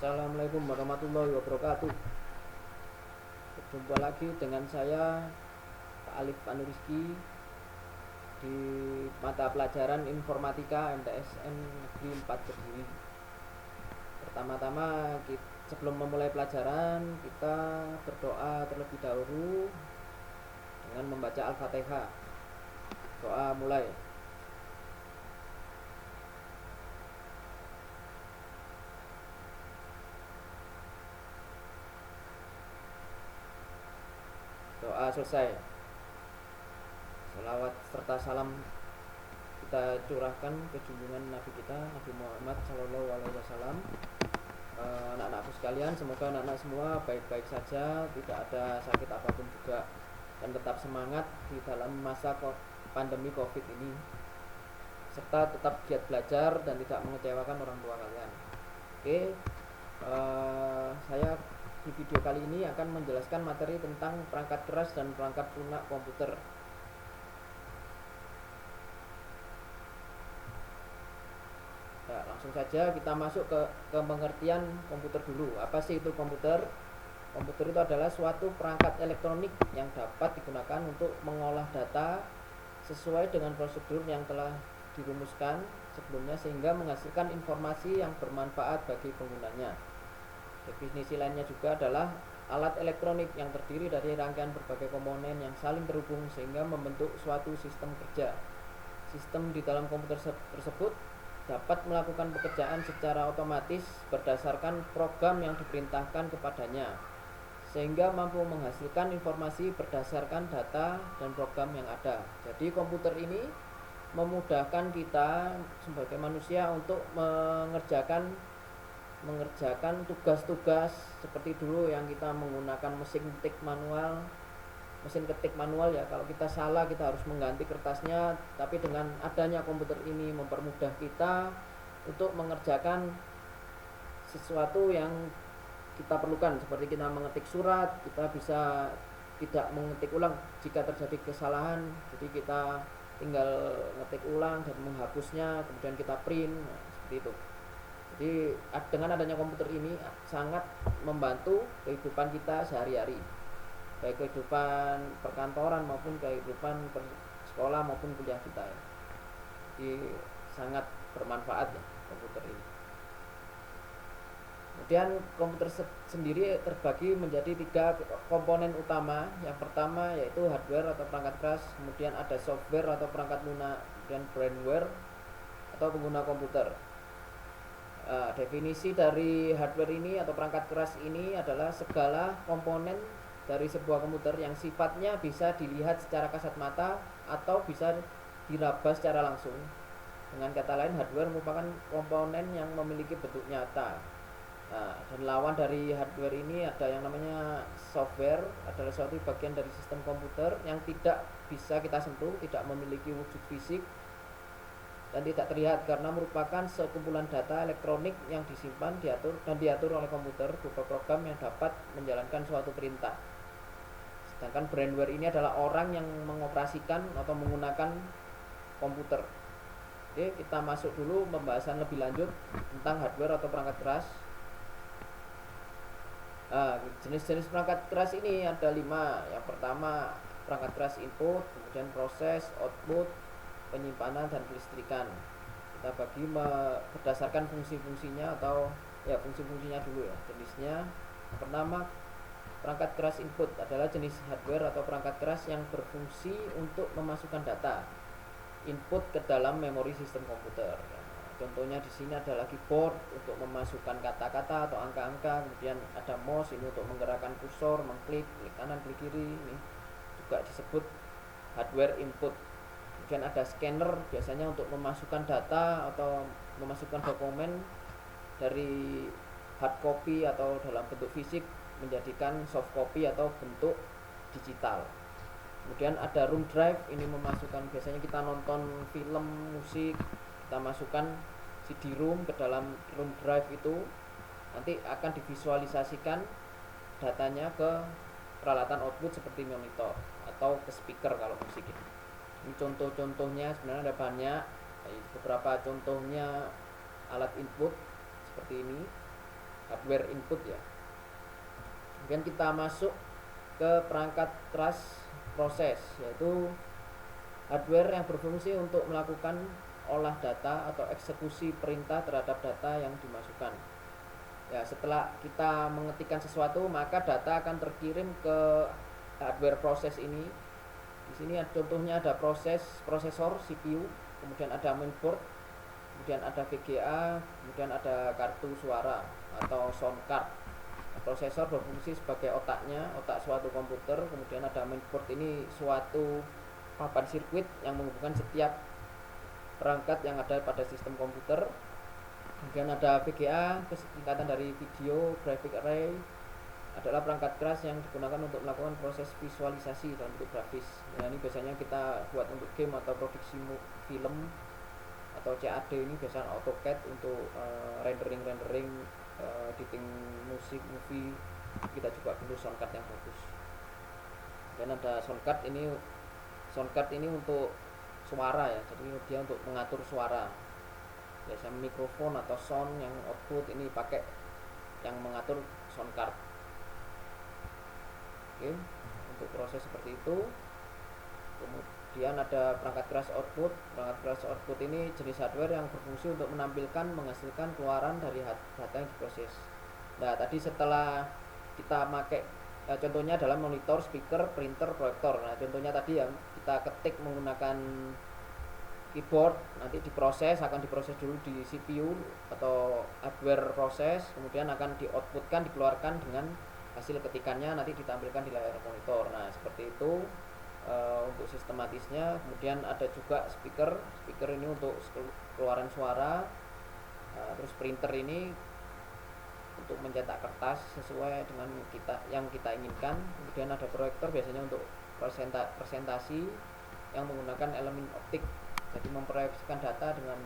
Assalamualaikum warahmatullahi wabarakatuh. Berjumpa lagi dengan saya Pak Alif Anuriski di mata pelajaran Informatika MTSN Negeri 4 Kediri. Pertama-tama sebelum memulai pelajaran kita berdoa terlebih dahulu dengan membaca Al-Fatihah. Doa mulai. Doa selesai. Selawat serta salam kita curahkan ke junjungan Nabi kita Nabi Muhammad Sallallahu Alaihi Wasallam. Anak-anakku sekalian, semoga anak-anak semua baik-baik saja, tidak ada sakit apapun juga, dan tetap semangat di dalam masa pandemi COVID ini, serta tetap giat belajar dan tidak mengecewakan orang tua kalian. Oke, saya di video kali ini akan menjelaskan materi tentang perangkat keras dan perangkat lunak komputer. Ya, langsung saja kita masuk ke pengertian komputer dulu. Apa sih itu komputer? Komputer itu adalah suatu perangkat elektronik yang dapat digunakan untuk mengolah data sesuai dengan prosedur yang telah dirumuskan sebelumnya sehingga menghasilkan informasi yang bermanfaat bagi penggunanya. Definisi lainnya juga adalah alat elektronik yang terdiri dari rangkaian berbagai komponen yang saling terhubung sehingga membentuk suatu sistem kerja. Sistem di dalam komputer tersebut dapat melakukan pekerjaan secara otomatis berdasarkan program yang diperintahkan kepadanya, sehingga mampu menghasilkan informasi berdasarkan data dan program yang ada. Jadi komputer ini memudahkan kita sebagai manusia untuk mengerjakan tugas-tugas seperti dulu yang kita menggunakan mesin ketik manual ya. Kalau kita salah kita harus mengganti kertasnya, tapi dengan adanya komputer ini mempermudah kita untuk mengerjakan sesuatu yang kita perlukan, seperti kita mengetik surat, kita bisa tidak mengetik ulang jika terjadi kesalahan, jadi kita tinggal ngetik ulang dan menghapusnya, kemudian kita print, nah, seperti itu. Jadi dengan adanya komputer ini sangat membantu kehidupan kita sehari-hari, baik kehidupan perkantoran maupun kehidupan sekolah maupun kuliah kita ya. Jadi sangat bermanfaat ya komputer ini. Kemudian komputer sendiri terbagi menjadi 3 komponen utama. Yang pertama yaitu hardware atau perangkat keras, kemudian ada software atau perangkat lunak, dan firmware atau pengguna komputer. Definisi dari hardware ini atau perangkat keras ini adalah segala komponen dari sebuah komputer yang sifatnya bisa dilihat secara kasat mata atau bisa diraba secara langsung. Dengan kata lain, hardware merupakan komponen yang memiliki bentuk nyata. Dan lawan dari hardware ini ada yang namanya software, adalah suatu bagian dari sistem komputer yang tidak bisa kita sentuh, tidak memiliki wujud fisik dan tidak terlihat karena merupakan sekumpulan data elektronik yang disimpan, diatur oleh komputer berupa program yang dapat menjalankan suatu perintah. Sedangkan firmware ini adalah orang yang mengoperasikan atau menggunakan komputer. Oke, kita masuk dulu pembahasan lebih lanjut tentang hardware atau perangkat keras. Jenis-jenis perangkat keras ini ada 5. Yang pertama perangkat keras input, kemudian proses, output, penyimpanan, dan kelistrikan. Kita bagi berdasarkan fungsi-fungsinya atau ya fungsi-fungsinya dulu ya. Jenisnya pertama, perangkat keras input adalah jenis hardware atau perangkat keras yang berfungsi untuk memasukkan data input ke dalam memori sistem komputer. Contohnya di sini adalah keyboard untuk memasukkan kata-kata atau angka-angka, kemudian ada mouse ini untuk menggerakkan kursor, mengklik kanan, klik kiri, ini juga disebut hardware input. Kemudian ada scanner biasanya untuk memasukkan data atau memasukkan dokumen dari hard copy atau dalam bentuk fisik menjadikan soft copy atau bentuk digital. Kemudian ada room drive, ini memasukkan, biasanya kita nonton film, musik, kita masukkan CD-ROM ke dalam room drive itu, nanti akan divisualisasikan datanya ke peralatan output seperti monitor atau ke speaker kalau musik ini. Ini contoh-contohnya, sebenarnya ada banyak. Beberapa contohnya alat input seperti ini. hardware input ya. Kemudian kita masuk ke perangkat keras proses, yaitu hardware yang berfungsi untuk melakukan olah data atau eksekusi perintah terhadap data yang dimasukkan. Ya, setelah kita mengetikkan sesuatu, maka data akan terkirim ke hardware proses ini. Di sini contohnya ada prosesor CPU, kemudian ada mainboard, kemudian ada VGA, kemudian ada kartu suara atau sound card. Prosesor berfungsi sebagai otak suatu komputer, kemudian ada mainboard, ini suatu papan sirkuit yang menghubungkan setiap perangkat yang ada pada sistem komputer. Kemudian ada VGA, singkatan dari video graphic array, adalah perangkat keras yang digunakan untuk melakukan proses visualisasi dalam bentuk grafis. Nah, ini biasanya kita buat untuk game atau produksi film atau CAD, ini biasanya AutoCAD untuk rendering editing musik, movie. Kita juga perlu soundcard yang bagus. Dan ada soundcard ini untuk suara ya, jadi dia untuk mengatur suara. Biasanya mikrofon atau sound yang output ini pakai yang mengatur soundcard. Oke, untuk proses seperti itu. Kemudian ada perangkat keras output. Perangkat keras output ini jenis hardware yang berfungsi untuk menghasilkan keluaran dari data yang diproses. Nah, tadi setelah kita pakai contohnya adalah monitor, speaker, printer, proyektor. Nah, contohnya tadi yang kita ketik menggunakan keyboard, nanti akan diproses dulu di CPU atau hardware proses, kemudian akan dikeluarkan dengan hasil ketikannya, nanti ditampilkan di layar monitor. Nah, seperti itu untuk sistematisnya. Kemudian ada juga speaker ini untuk keluaran suara. Terus printer ini untuk mencetak kertas sesuai dengan yang kita inginkan. Kemudian ada proyektor biasanya untuk presentasi yang menggunakan elemen optik, jadi memproyeksikan data dengan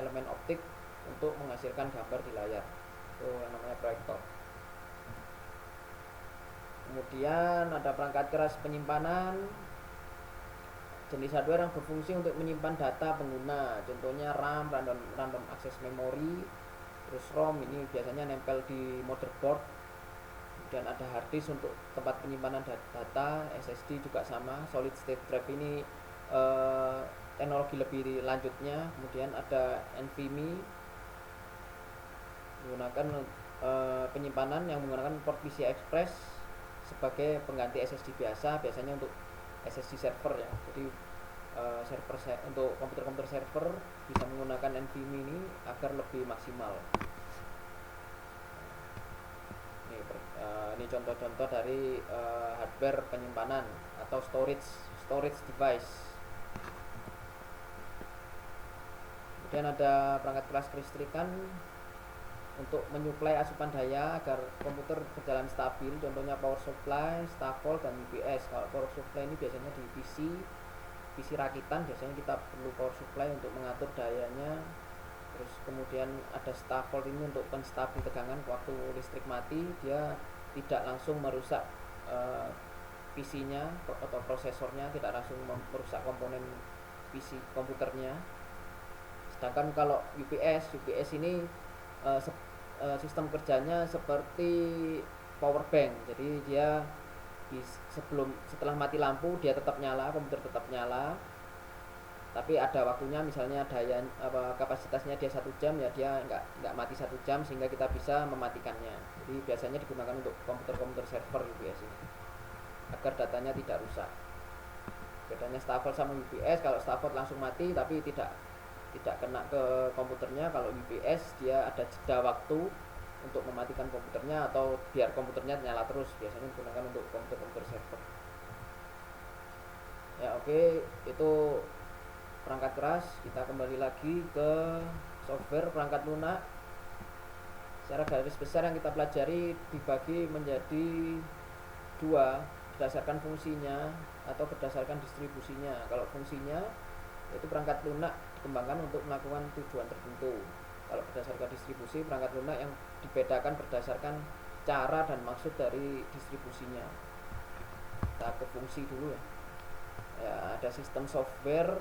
elemen optik untuk menghasilkan gambar di layar. Itu yang namanya proyektor. Kemudian ada perangkat keras penyimpanan, jenis hardware yang berfungsi untuk menyimpan data pengguna. Contohnya RAM, random access memory. Terus ROM ini biasanya nempel di motherboard. Kemudian ada hard disk untuk tempat penyimpanan data. SSD juga sama. Solid state drive ini teknologi lebih lanjutnya. Kemudian ada NVMe, menggunakan penyimpanan yang menggunakan port PCI Express sebagai pengganti SSD biasanya untuk SSD server ya. Jadi untuk komputer server bisa menggunakan NVMe ini agar lebih maksimal. Ini contoh-contoh dari hardware penyimpanan atau storage device. Kemudian ada perangkat keras kelistrikan untuk menyuplai asupan daya agar komputer berjalan stabil. Contohnya power supply, stafol, dan UPS. Kalau power supply ini biasanya di PC rakitan, biasanya kita perlu power supply untuk mengatur dayanya. Terus kemudian ada stafol ini untuk penstabil tegangan. Waktu listrik mati, dia tidak langsung merusak PC-nya atau prosesornya, tidak langsung merusak komponen PC komputernya. Sedangkan kalau UPS ini sistem kerjanya seperti power bank. Jadi dia setelah mati lampu dia tetap nyala, komputer tetap nyala. Tapi ada waktunya, misalnya kapasitasnya dia 1 jam, ya dia nggak mati 1 jam sehingga kita bisa mematikannya. Jadi biasanya digunakan untuk komputer server UPS ini agar datanya tidak rusak. Bedanya stafel sama UPS, kalau stafel langsung mati tapi tidak kena ke komputernya. Kalau UPS dia ada jeda waktu untuk mematikan komputernya atau biar komputernya nyala terus, biasanya digunakan untuk komputer server. Ya, oke, itu perangkat keras. Kita kembali lagi ke software perangkat lunak. Secara garis besar yang kita pelajari dibagi menjadi 2, berdasarkan fungsinya atau berdasarkan distribusinya. Kalau fungsinya, yaitu perangkat lunak dikembangkan untuk melakukan tujuan tertentu. Kalau berdasarkan distribusi, perangkat lunak yang dibedakan berdasarkan cara dan maksud dari distribusinya. Kita ke fungsi dulu ya. Ada sistem software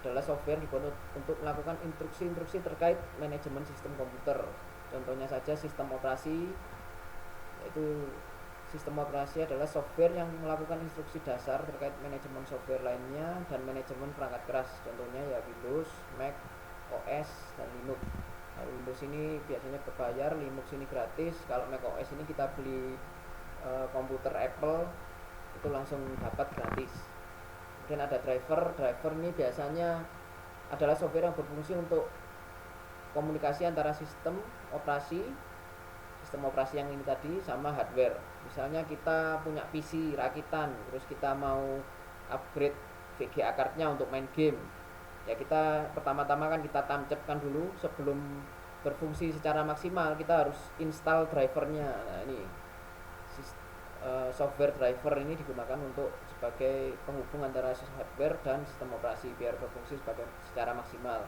adalah software dibuat untuk melakukan instruksi-instruksi terkait manajemen sistem komputer. Contohnya saja sistem operasi, yaitu sistem operasi adalah software yang melakukan instruksi dasar terkait manajemen software lainnya dan manajemen perangkat keras. Contohnya ya Windows, Mac, OS, dan Linux. Kalau Windows ini biasanya berbayar, Linux ini gratis. Kalau Mac OS ini kita beli komputer Apple itu langsung dapat gratis. Kemudian ada driver ini biasanya adalah software yang berfungsi untuk komunikasi antara sistem operasi yang ini tadi sama hardware. Misalnya kita punya PC rakitan, terus kita mau upgrade VGA cardnya untuk main game, ya kita pertama-tama kan kita tancapkan dulu sebelum berfungsi secara maksimal, kita harus install drivernya. Nah ini software driver ini digunakan untuk sebagai penghubung antara hardware dan sistem operasi biar berfungsi secara maksimal.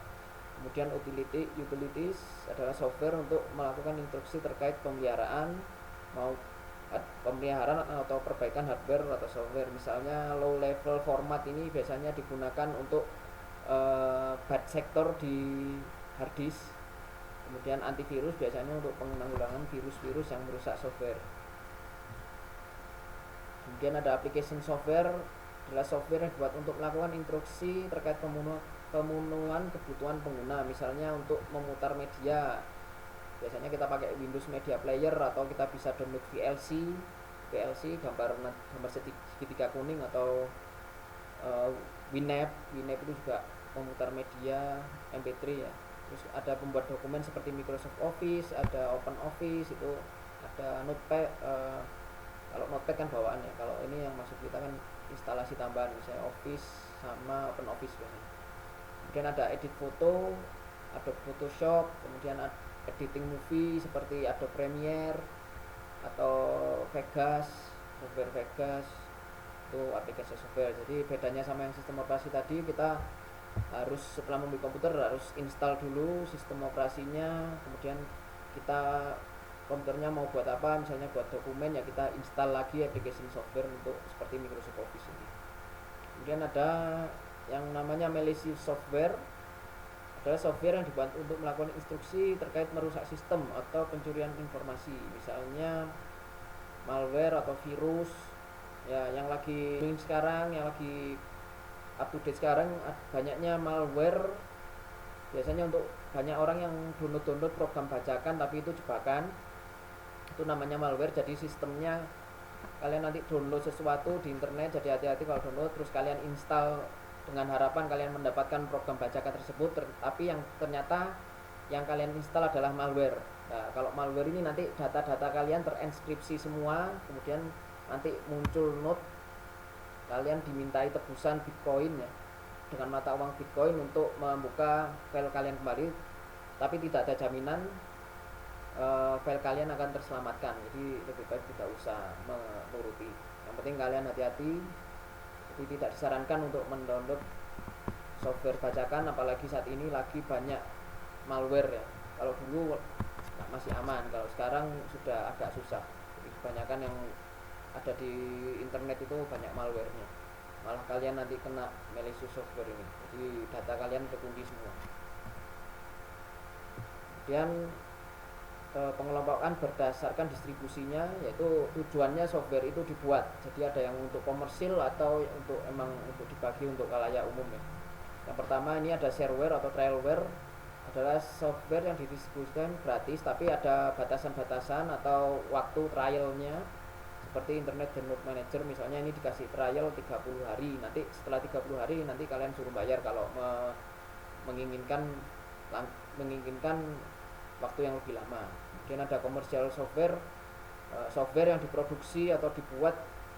Kemudian utilities adalah software untuk melakukan instruksi terkait pemeliharaan atau perbaikan hardware atau software. Misalnya low level format ini biasanya digunakan untuk bad sector di hard disk. Kemudian antivirus biasanya untuk penanggulangan virus-virus yang merusak software. Kemudian ada application software, adalah software yang dibuat untuk melakukan instruksi terkait pemenuhan kebutuhan pengguna. Misalnya untuk memutar media, biasanya kita pakai Windows Media Player atau kita bisa download VLC gambar segitiga kuning atau Winamp itu juga memutar media MP3 ya. Terus ada pembuat dokumen seperti Microsoft Office, ada Open Office, itu ada Notepad. Kalau Notepad kan bawaan ya, kalau ini yang masuk kita kan instalasi tambahan, misalnya Office sama Open Office biasanya. Kemudian ada edit foto, Adobe Photoshop, kemudian editing movie seperti Adobe Premiere atau Vegas, software Vegas, itu aplikasi software. Jadi bedanya sama yang sistem operasi tadi, kita harus setelah membeli komputer harus install dulu sistem operasinya, kemudian kita komputernya mau buat apa, misalnya buat dokumen ya kita install lagi application software untuk seperti Microsoft Office ini. Kemudian ada yang namanya malicious software, adalah software yang dibuat untuk melakukan instruksi terkait merusak sistem atau pencurian informasi, misalnya malware atau virus ya. Yang lagi sekarang, yang lagi up to date sekarang, banyaknya malware biasanya untuk banyak orang yang download program bajakan tapi itu jebakan, itu namanya malware. Jadi sistemnya kalian nanti download sesuatu di internet, jadi hati-hati kalau download terus kalian install dengan harapan kalian mendapatkan program bajakan tersebut, tapi yang ternyata yang kalian install adalah malware. Nah, kalau malware ini nanti data-data kalian terenskripsi semua, kemudian nanti muncul note kalian dimintai tebusan Bitcoin ya, dengan mata uang Bitcoin untuk membuka file kalian kembali, tapi tidak ada jaminan file kalian akan terselamatkan. Jadi lebih baik tidak usah menuruti. Yang penting kalian hati-hati. Jadi tidak disarankan untuk mendownload software bajakan, apalagi saat ini lagi banyak malware ya. Kalau dulu masih aman, kalau sekarang sudah agak susah. Jadi kebanyakan yang ada di internet itu banyak malwarenya. Malah kalian nanti kena malicious software ini. Jadi data kalian terkunci semua. Kemudian pengelompokan berdasarkan distribusinya, yaitu tujuannya software itu dibuat jadi ada yang untuk komersil atau untuk emang untuk dibagi untuk khalayak umum ya. Yang pertama ini ada shareware atau trialware, adalah software yang didistribusikan gratis tapi ada batasan-batasan atau waktu trialnya, seperti Internet Download Manager misalnya, ini dikasih trial 30 hari, nanti setelah 30 hari nanti kalian suruh bayar kalau menginginkan waktu yang lebih lama. Kemudian ada commercial software, software yang diproduksi atau dibuat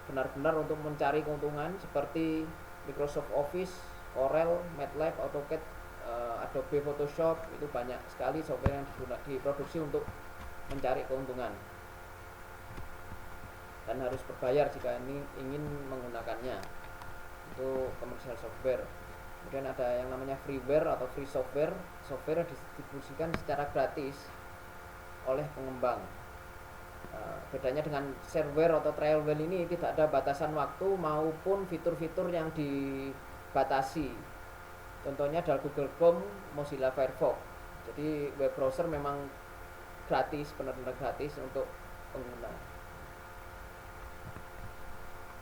benar-benar untuk mencari keuntungan, seperti Microsoft Office, Corel, MATLAB, AutoCAD, Adobe Photoshop. Itu banyak sekali software yang diproduksi untuk mencari keuntungan dan harus berbayar jika ini ingin menggunakannya. Itu commercial software. Kemudian ada yang namanya freeware atau free software, software yang didistribusikan secara gratis oleh pengembang. Bedanya dengan shareware atau trialware ini tidak ada batasan waktu maupun fitur-fitur yang dibatasi. Contohnya adalah Google Chrome, Mozilla Firefox. Jadi web browser memang gratis, benar-benar gratis untuk pengguna.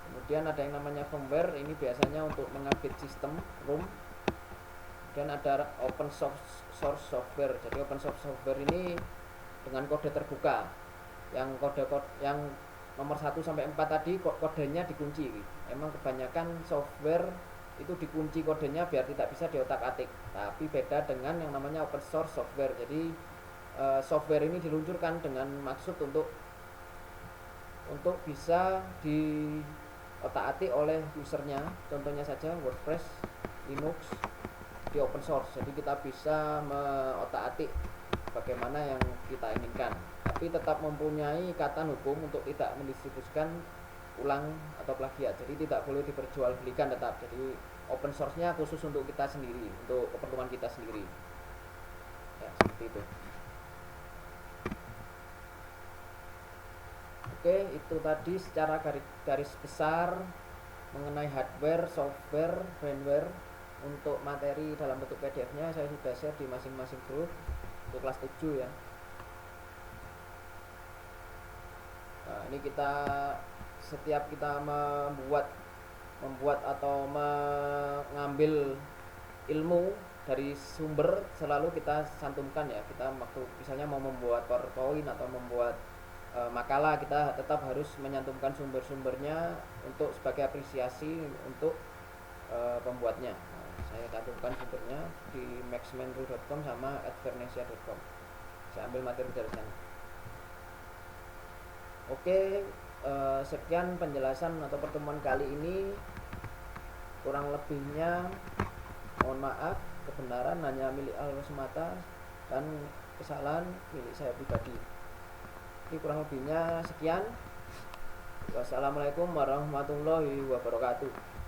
Kemudian ada yang namanya firmware, ini biasanya untuk mengupdate sistem ROM. Dan ada open source software. Jadi open source software ini dengan kode terbuka. Yang yang nomor 1 sampai 4 tadi kodenya dikunci. Emang kebanyakan software itu dikunci kodenya biar tidak bisa diotak-atik. Tapi beda dengan yang namanya open source software. Jadi software ini diluncurkan dengan maksud untuk bisa diotak-atik oleh usernya. Contohnya saja WordPress, Linux di open source. Jadi kita bisa mengotak-atik bagaimana yang kita inginkan, tapi tetap mempunyai ikatan hukum untuk tidak mendistribusikan ulang atau plagiat. Jadi tidak boleh diperjualbelikan tetap. Jadi open source-nya khusus untuk kita sendiri, untuk keperluan kita sendiri. Ya, seperti itu. Oke, itu tadi secara garis besar mengenai hardware, software, firmware. Untuk materi dalam bentuk PDF-nya saya sudah share di masing-masing grup untuk kelas 7 ya. Nah, ini setiap kita membuat atau mengambil ilmu dari sumber selalu kita santumkan ya. Kita waktu misalnya mau membuat PowerPoint atau membuat makalah, kita tetap harus menyantumkan sumber-sumbernya untuk sebagai apresiasi untuk pembuatnya. Saya cantumkan sumbernya di maxmenru.com sama @vernesia.com. Saya ambil materi dari sana. Oke, sekian penjelasan atau pertemuan kali ini. Kurang lebihnya mohon maaf, kebenaran hanya milik Allah semata dan kesalahan milik saya pribadi. Ini kurang lebihnya sekian. Wassalamualaikum warahmatullahi wabarakatuh.